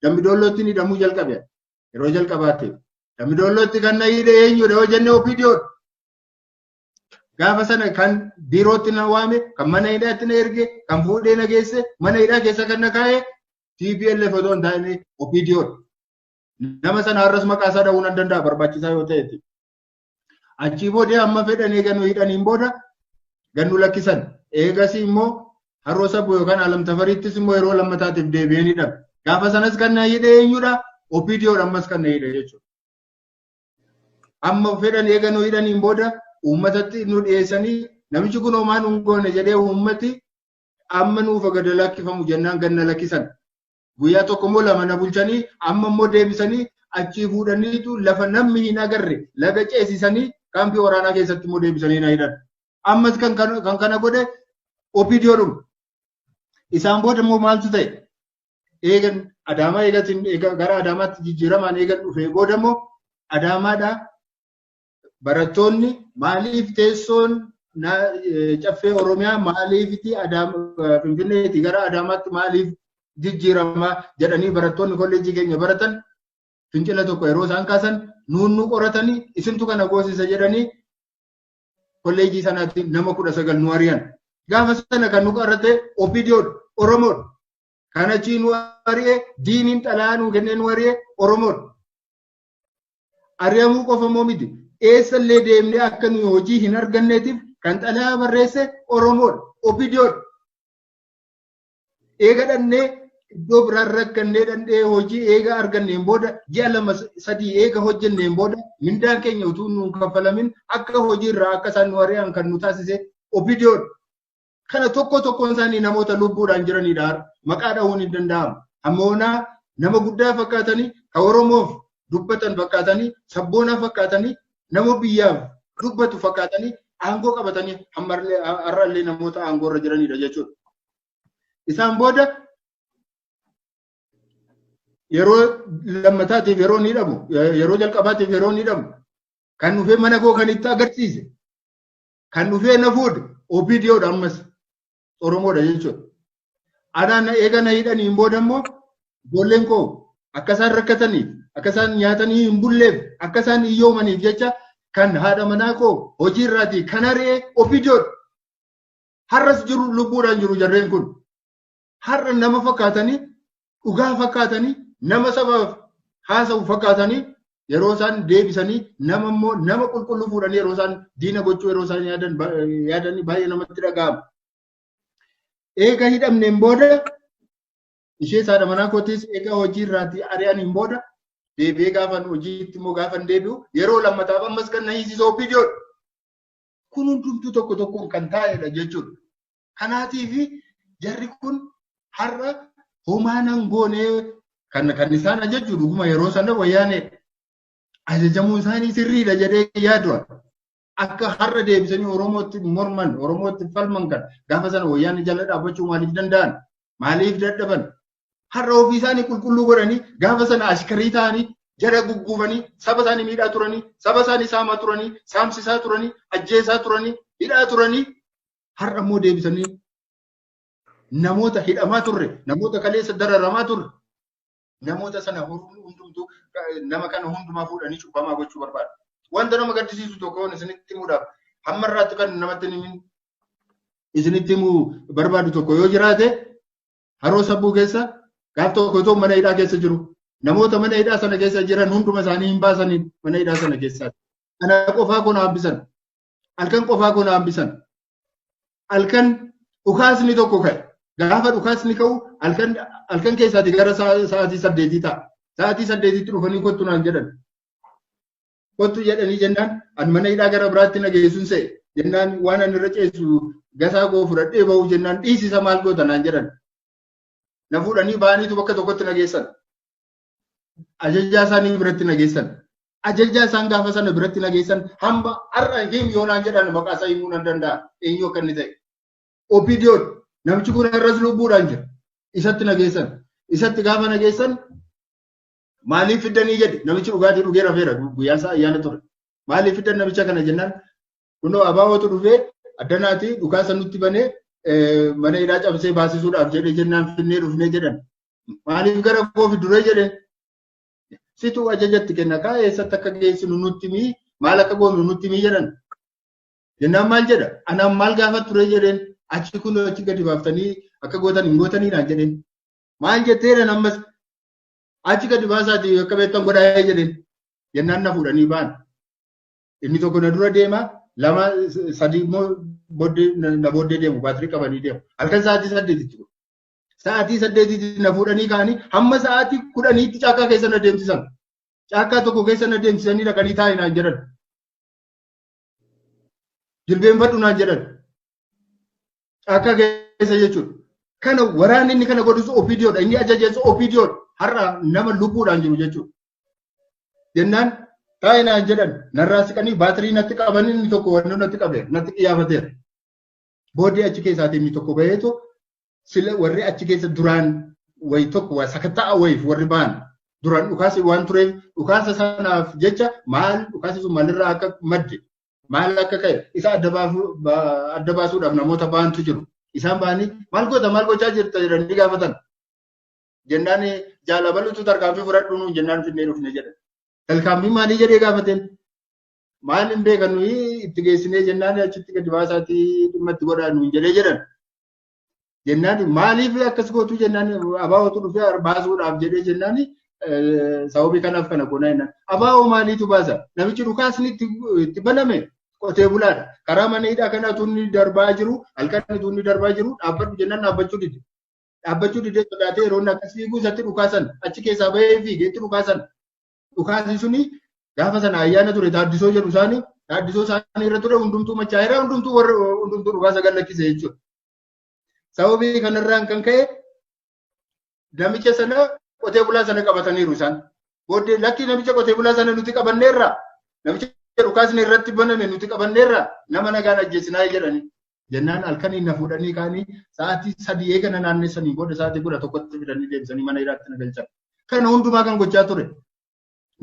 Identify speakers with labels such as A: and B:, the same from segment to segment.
A: Dambidollootti ni hidhamuu jalqabe. Yeroo jalqabaatti. Dambidollootti kan na hidhe eenyudha yoo jenne OPDO. Gaafa sana kan biirootti na waame, kan mana hidhaatti na erge, kan fuudhee na geesse, mana hidhaa keessa kan na kaa'e TPLF otoo hin taane OPDO. Nama sana har'as maqaa isaa dha'uu nan danda'a barbaachisaa yoo ta'etti. Achii booda amma fedhan eeganuu hidhaniin booda gannu lakkisan. Eegasii immoo haroo sabuu yookaan alam tafariittis immoo yeroo lammataatiif deebi'een hidhame. Gaafa sanas kan na hidhe eenyudha? OPDO ammas kan na hidhe jechuudha. Amma fedhan eeganuu hidhaniin booda uummatatti nu dhiyeessanii namichi kun homaa nu goone jedhee uummati amma nuuf gada lakkifamu jennaan ganna lakkisan. Guyyaa tokko immoo lama na bulchanii amma immoo deebisanii achii fuudhaniitu lafa namni hin agarre laga ceesisanii kaampii waraanaa keessatti immoo deebisanii na hidhan. Ammas kan kana godhe OPDO dhuma. Isaan booda immoo maaltu ta'e? Eegan Adaamaa eegatiin gara Adaamaatti jijjiiramaan eegan dhufee booda immoo Adaamaadhaa barattoonni maaliif teessoon caffee Oromiyaa maaliifiti Finfinneetii gara Adaamaatti maaliif jijjiirama jedhanii barattoonni kolleejjii keenya baratan fincila tokko yeroo isaan kaasan nuunnu qoratanii isintu kana goosisa jedhanii kolleejjii sanaatti nama 19 nu ari'an. Gaafa sana kan nu qorate OPDO Oromoo. Kana chi nu ari'e diiniin xalaa nu kennee nu ari'e Oromoo. Ari'amuu qofa moo miti. Eessallee deemnee akka nuyi hojii hin arganneetiif kan xalaa barreesse Oromoo. OPDO. Eega dhannee iddoo biraan rakkannee dandee hojii eega arganneen booda ji'a 2-3 eega hojjenneen booda mindaan keenya utuu nuun kaffalamin akka hojii irraa akka isaan nu ari'an kan nu taasise OPDO. Kana tokkoon isaanii namoota lubbuudhaan jiranidha. Maqaa dha'uun hin danda'amu. Ammoonaa nama guddaa fakkaatanii kan Oromoof dubbatan fakkaatanii sabboonaa fakkaatanii nama biyyaaf dubbatu fakkaatanii aangoo qabatanii har'allee namoota aangoo irra jiranidha jechuudha. Isaan booda yeroo lammataatiif yeroo ni hidhamu, yeroo jalqabaatiif yeroo ni hidhamu, kan dhufee mana koo kan itti agarsiise, kan dhufee na fuudhe OPDOdha ammas Oromoodha jechuudha. Anaan eega na hidhaniin booda immoo ijoolleen koo akka isaan rakkataniif, akka isaan nyaatanii hin bulleef, akka isaan hiyyoomaniif jecha kan haadha manaa koo hojii irraatii kan ari'e OPDOdha. Har'as jiru lubbuudhaan jiru jarreen kun. Har'a nama fakkaatanii, dhugaa fakkaatanii, nama sabaaf haasa'u fakkaatanii yeroo isaan deebisanii nama immoo nama qulqulluu fuudhanii yeroo isaan diina gochuu yeroo isaan yaadanii baay'ee namatti dhaga'ama. Eega hidhamneen booda ishee haadha manaa kootis eega hojii irraatii ari'aniin booda deebi'ee gaafan hojiitti immoo gaafan deebi'u yeroo lammataaf ammas kan na hiisisu OPDOdha. Kun hundumtuu tokkoon kan taa'edha jechuudha. Kanaatiif jarri kun har'a homaanan goonee kan isaan ajaju dhuguma yeroo sana wayyaanee ajajamuu isaanii sirriidha jedhee yaadu. Akka har'a deebisanii Oromootti morman, Oromootti falman kan gaafa sana wayyaanee jala dhaabbachuu maaliif danda'an? Maaliif dadhaban? Har'a ofii isaanii qulqulluu godhanii gaafa sana ashkarii ta'anii jara gugguufanii saba isaanii miidhaa turanii, saba isaanii saamaa turanii, saamsisaa turanii, ajjeesaa turanii, hidhaa turanii har'a immoo deebisanii namoota hidhamaa turre, namoota kaleessa dararamaa turre, namoota sana hundumtuu nama kana hundumaa fuudhanii cubbamaa gochuu barbaada. Wanta nama gaddisiisu tokkoon isinitti himuudhaaf hamma irraatti kan namatti himin isinitti himuu barbaadu tokko yoo jiraate haroo sabbuu keessa gaaf tokko mana hidhaa keessa jiru. Namoota mana hidhaa sana keessa jiran hunduma isaanii hin baasanii mana hidhaa sana keessaati. Ana qofaa kun hambisan. Halkan qofaa kun hambisan. Halkan dhukaasni tokko ka'e. Gaafa dhukaasni ka'u halkan keessaati gara sa'aatii 8 ta'a. Sa'aatii 8tti dhufanii kottu naan jedhan. Kottu jedhanii jennaan ani mana hidhaa gara biraatti na geessuun se'e. Jennaan waan ani irra ceessu gasaa koo fudhadhee ba'u jennaan dhiisisa maal goota naan jedhan. Na fuudhanii ba'aniitu bakka tokkotti na geessan. Ajajaa isaanii biratti na geessan. Ajajaa isaan gaafa sana biratti na geessan hamba har'a him yoo naan jedhan maqaa isaa himuu nan danda'a. Eenyu akka inni ta'e. OPDO namichi kun irras lubbuudhaan jira. Isatti na geessan. Isatti gaafa na geessan maaliif fiddanii jedhe namichi dhugaatii dhugee rafeera guyyaa isaa ayyaana ture. Maaliif fiddan namicha kana jennaan kunoo abaawwatu dhufee addanaati dhukaasa nutti banee mana hidhaa cabsee baasisuudhaaf jedhee jennaan finnee dhufnee jedhan. Maaliif gara koo fiduree jedheen situ ajajatti kenna kaa eessatti akka geessinu nutti mii maal akka goonu nutti mii jedhan. Jennaan maal jedha anaan maal gaafat ture jedheen achi kun achi gadi baaftanii akka gootan hin gootanii naan jedheen. Maal jetteedhan ammas achi gadi baasaatii akka beektan godhaa jedheen. Jennaan na fuudhanii ba'an. Inni tokko na dura deema lama sadii immoo na booddee deemu baatirii qabanii deemu. Halkan sa'aatii 8 sa'aatii 8 na fuudhanii kaanii hamma sa'aatii 10tti caakkaa keessa na deemsisan. Caakkaa tokko keessa na deemsisanii dhaqanii taa'ii naan jedhan. Jilbeenfadhu naan jedhan. Caakkaa keessa jechuudha. Kana waraanni inni kana godhus OPDOdha. Inni ajajeessu OPDOdha. Har'a nama lubbuudhaan jiru jechuudha. Jennaan taa'ii naan jedhan narraa siqanii baatirii natti qaban inni tokko wantoota natti qabeera natti qiyyaafateera. Booddee achi keessaatii inni tokko baheetu sila warri achi keessa duraan wayi tokko waa sakatta'aa wayiif warri ba'an duraan dhukaasi waan tureef dhukaasa sanaaf jecha maal dhukaasi sun maalirraa akka madde maal akka ka'e isa adda baasuudhaaf namoota ba'antu jiru. Isaan ba'anii maal goota maal gochaa jirta jedhanii gaafatan. Jennaan jaalabalutu tarkaanfii fudhadhu nuun jennaan finnee dhufne jedhan. Tarkaanfii maalii jedhee gaafateen maal hin beekan nuyi itti geessinee jennaan achitti gadi baasaatii dhimma itti godhaa nuun jedhee jedhan. Jennaan maaliif akkas gootu jennaan abaa'ootu dhufee baasuudhaaf jedhee jennaan sababii kanaaf kana goonaa jennaan. Abaa'oo maaliitu baasa? Namichi dhukaasni itti baname qotee bulaadha. Karaa mana hidhaa kana tunni darbaa jiru halkan tunni darbaa jiru dhaabbadhu jennaan dhaabbachuu dide. Dhaabbachuu didee sodaatee yeroo akkas fiiguu isatti dhukaasan achi keessaa bahee fiigeetti dhukaasan. Dhukaasni suni gaafa sana ayyaana ture taaddisoo jedhu isaanii taaddisoo isaanii irra ture hundumtuu machaa'eera hundumtuu dhukaasa gallakkise jechuudha. Sababii kanarraan kan ka'e namicha sana qotee bulaa sana qabataniiru isaan. Booddee lakki namicha qotee bulaa sana nuti qabanneerra namicha dhukaasni irratti baname nuti qabanneerra nama nagaan ajjeesinaa jedhanii. Jennaan halkaniin na fuudhanii kaanii sa'aatii 3 eegana naannessanii booda sa'aatii 11tti fidanii deebisanii mana hidhaatti na galchan. Kana hundumaa kan gochaa ture.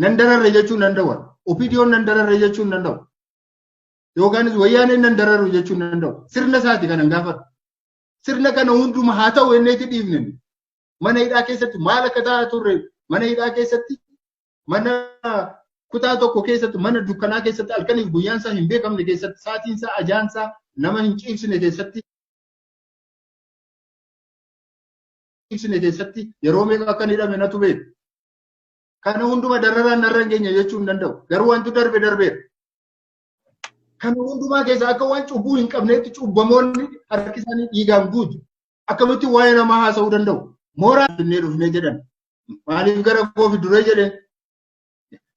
A: Nan dararre jechuun nan dawwa. OPDO'n nan dararre jechuun nan dawwa. Yookaanis wayyaaneen nan dararru jechuun nan dawwa. Sirna isaati kanan gaafadhu. Sirna kana hunduma haa ta'u enneeti dhiifne. Mana hidhaa keessatti maal akka ta'aa turre mana hidhaa keessatti mana kutaa tokko keessatti mana dukkanaa keessatti halkaniif guyyaan isaa hin beekamne keessatti sa'aatiin isaa ajaan isaa nama hin ciibsine keessatti yeroo meeqa akka hidhame natu beeku. Kana hunduma dararaan narra hin geenye jechuu hin danda'u. Garuu wanti darbeera. Kana hundumaa keessa akka waan cubbuu hin qabneetti cubbamoonni harki isaanii dhiigaan guutu. Akkamitti waa'ee namaa haasa'uu danda'u. Mooraan finnee dhufnee jedhan. Maaliif gara koo fiduree jedheen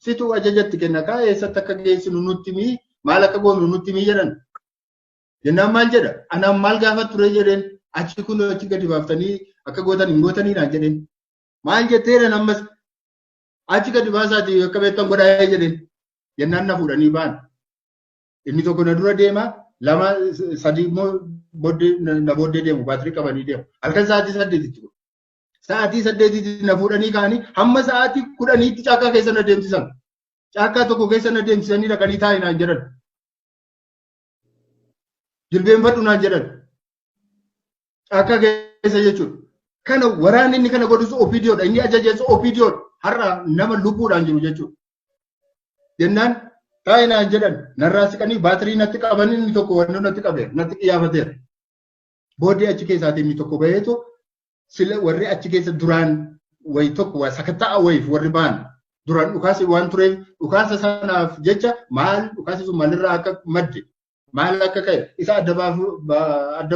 A: situ ajajatti kenna kaa eessatti akka geessinu nutti mii maal akka goonu nutti mii jedhan. Jennaan maal jedha anaan maal gaafat ture jedheen achi kun achi gadi baaftanii akka gootan hin gootanii naan jedheen. Maal jetteedhan ammas achi gadi baasaatii akka beektan godhaa jedheen. Jennaan na fuudhanii ba'an. Inni tokko na dura deema lama sadii immoo na booddee deemu baatirii qabanii deemu. Halkan sa'aatii 8 sa'aatii 8 na fuudhanii kaanii hamma sa'aatii 10tti caakkaa keessa na deemsisan. Caakkaa tokko keessa na deemsisanii dhaqanii taa'ii naan jedhan. Jilbeenfadhu naan jedhan. Caakkaa keessa jechuudha. Kana waraanni inni kana godhus OPDOdha. Inni ajajeessu OPDOdha. Har'a nama lubbuudhaan jiru jechuudha. Jennaan taa'ii naan jedhan narraa siqanii baatirii natti qaban inni tokko wantoota natti qabeera natti qiyyaafateera. Booddee achi keessaatii inni tokko baheetu sila warri achi keessa duraan wayi tokko waa sakatta'aa wayiif warri ba'an duraan dhukaasi waan tureef dhukaasa sanaaf jecha maal dhukaasi sun maalirraa akka madde maal akka ka'e isa adda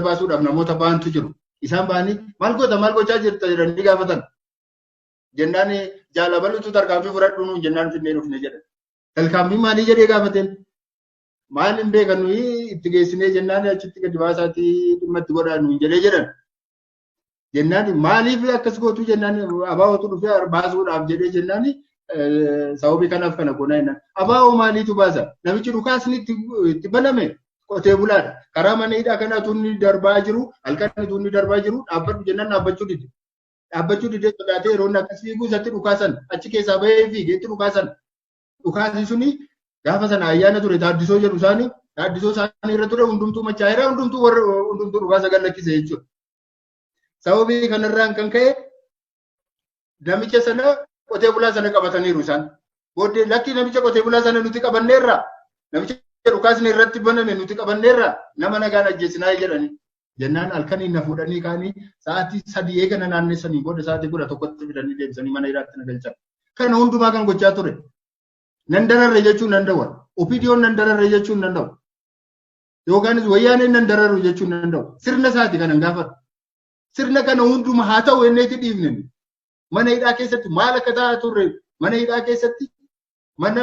A: baasuudhaaf namoota ba'antu jiru. Isaan ba'anii maal goota maal gochaa jirta jedhanii gaafatan. Jennaan jaalabalutu tarkaanfii fudhadhu nuun jennaan finnee dhufne jedhan. Tarkaanfii maalii jedhee gaafateen maal hin beekan nuyi itti geessinee jennaan achitti gadi baasaatii dhimma itti godhaa nuun jedhee jedhan. Jennaan maaliif akkas gootu jennaan abaa'ootu dhufee baasuudhaaf jedhee jennaan sababii kanaaf kana goonaa jennaan. Abaa'oo maaliitu baasa? Namichi dhukaasni itti baname qotee bulaadha. Karaa mana hidhaa kana tunni darbaa jiru halkan tunni darbaa jiru dhaabbadhu jennaan dhaabbachuu dide. Dhaabbachuu didee sodaatee yeroo akkas fiiguu isatti dhukaasan achi keessaa bahee fiigeetti dhukaasan. Dhukaasni suni gaafa sana ayyaana ture taaddisoo jedhu isaanii taaddisoo isaanii irra ture hundumtuu machaa'eera hundumtuu dhukaasa gallakkise jechuudha. Sababii kanarraan kan ka'e namicha sana qotee bulaa sana qabataniiru isaan. Booddee lakkii namicha qotee bulaa sana nuti qabanneerra. Namicha dhukaasni irratti baname nuti qabanneerra nama nagaan ajjeesinaa jedhani. Jennaan halkanii na fuudhanii kaanii sa'aatii 3 eegana naannessanii booda sa'aatii 11tti fidanii deebisanii mana hidhaatti na galchan. Kana hundumaa kan gochaa ture. Nan dararre jechuun danda'u. Opiidiyoon nan dararre jechuun danda'u. Yookaanis wayyaaneen nan dararru jechuun danda'u. Sirna isaati kanan gaafatu. Sirna kana hunduma haa ta'u enneeti dhiifne. Mana hidhaa keessatti maal akka ta'aa turre mana hidhaa keessatti mana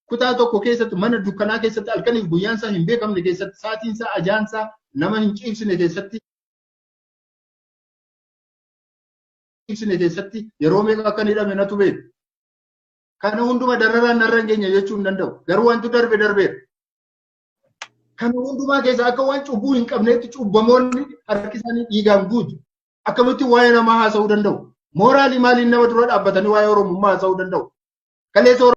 A: kutaa tokko keessatti mana dukkanaa keessatti halkaniif guyyaan isaa hin beekamne keessatti sa'aatiin isaa ajaan isaa nama hin ciibsine keessatti yeroo meeqa akka hidhame natu beeku. Kana hunduma dararaan narra hin geenye jechuun danda'u. Garuu wanti darbeera. Kana hundumaa keessa akka waan cubbuu hin qabneetti cubbamoonni harki isaanii dhiigaan guutu. Akkamitti waa'ee namaa haasa'uu danda'u? Mooraalii maaliin nama dura dhaabbatanii waa'ee Oromummaa haasa'uu danda'u? Kaleessa